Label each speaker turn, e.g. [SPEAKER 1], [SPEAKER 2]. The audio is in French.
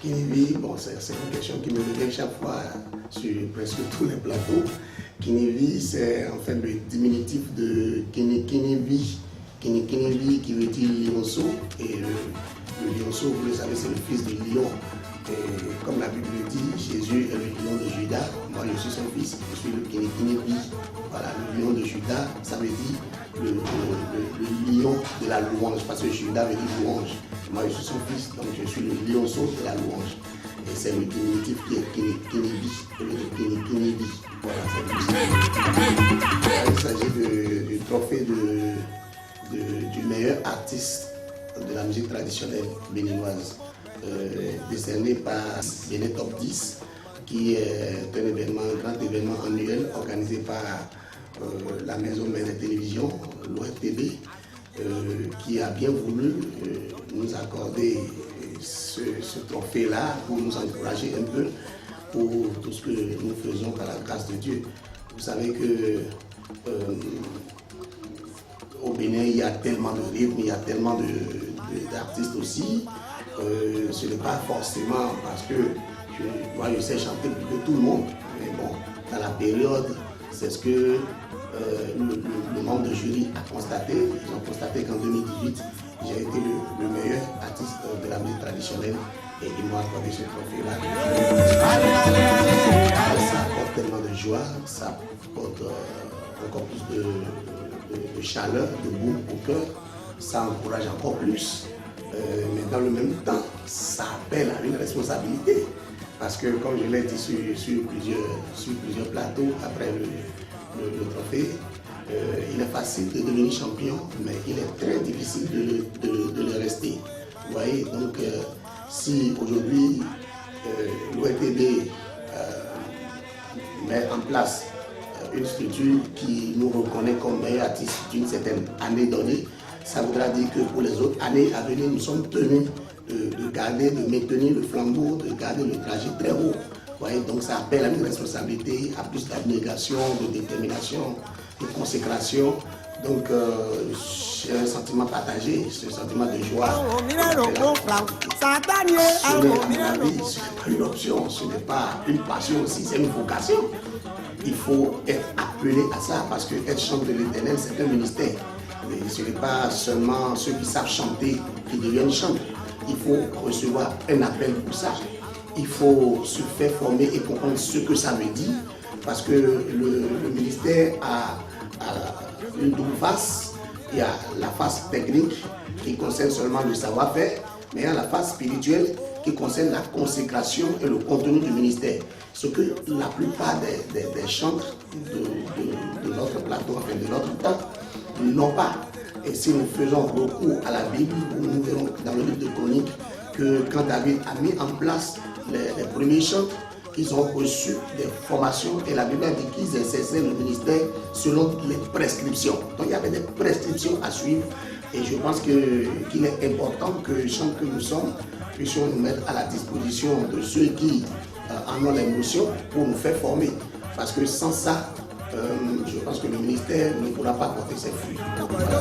[SPEAKER 1] Kinivi, bon, c'est une question qui me revient chaque fois sur presque tous les plateaux. Kinivi, c'est en fait le diminutif de Kinivi, Kinivi qui veut dire lionceau. Et le lionceau, vous le savez, c'est le fils du lion. Et comme la Bible le dit, Jésus est le lion de Juda. Moi, je suis son fils, je suis le Kinivi. Voilà, le lion de Juda, ça veut dire le lion de la louange, parce que Juda veut dire louange. Moi, je suis son fils, donc je suis le lionceau de la louange. Et c'est le diminutif qui est Kinivi, le Kinivi. Voilà, c'est il s'agit du trophée du meilleur artiste de la musique traditionnelle béninoise, décerné par Bénin Top 10, qui est un grand événement annuel organisé par la maison mère de télévision, l'ORTB, qui a bien voulu nous accorder ce trophée-là pour nous encourager un peu pour tout ce que nous faisons par la grâce de Dieu. Vous savez que au Bénin, il y a tellement de rythmes, il y a tellement d'artistes aussi. Ce n'est pas forcément parce que moi je sais chanter plus que tout le monde, mais bon, dans la période, c'est ce que le membre de jury a constaté. Ils ont constaté qu'en 2018, j'ai été le meilleur artiste de la musique traditionnelle et ils m'ont accordé ce trophée-là. Ça apporte tellement de joie, ça apporte encore plus de chaleur, de goût au cœur, ça encourage encore plus. Mais dans le même temps, ça appelle à une responsabilité. Parce que, comme je l'ai dit sur plusieurs plateaux après le trophée, il est facile de devenir champion, mais il est très difficile de le rester. Vous voyez, donc si aujourd'hui l'ORTB met en place une structure qui nous reconnaît comme meilleur artiste d'une certaine année donnée, ça voudra dire que pour les autres années à venir, nous sommes tenus de maintenir le flambeau, de garder le trajet très haut. Vous voyez, donc ça appelle à une responsabilité, à plus d'abnégation, de détermination, de consécration. Donc j'ai un sentiment partagé, ce sentiment de joie. Ce n'est, à mon avis, ce n'est pas une option, ce n'est pas une passion aussi, c'est une vocation. Il faut être appelé à ça parce que être chanteur de l'Éternel, c'est un ministère. Et ce n'est pas seulement ceux qui savent chanter qui deviennent chanteurs. Il faut recevoir un appel pour ça. Il faut se faire former et comprendre ce que ça veut dire. Parce que le ministère a une double face. Il y a la face technique qui concerne seulement le savoir-faire, mais il y a la face spirituelle qui concerne la consécration et le contenu du ministère. Ce que la plupart des chanteurs de notre plateau, enfin de notre temps, n'ont pas. Et si nous faisons recours à la Bible, nous verrons dans le livre de Chroniques que quand David a mis en place les premiers chants, ils ont reçu des formations et la Bible dit qu'ils exerçaient le ministère selon les prescriptions. Donc il y avait des prescriptions à suivre et je pense qu'il est important que les gens que nous sommes puissions nous mettre à la disposition de ceux qui en ont l'émotion pour nous faire former. Parce que sans ça, je pense que le ministère ne pourra pas porter ses fruits. Voilà.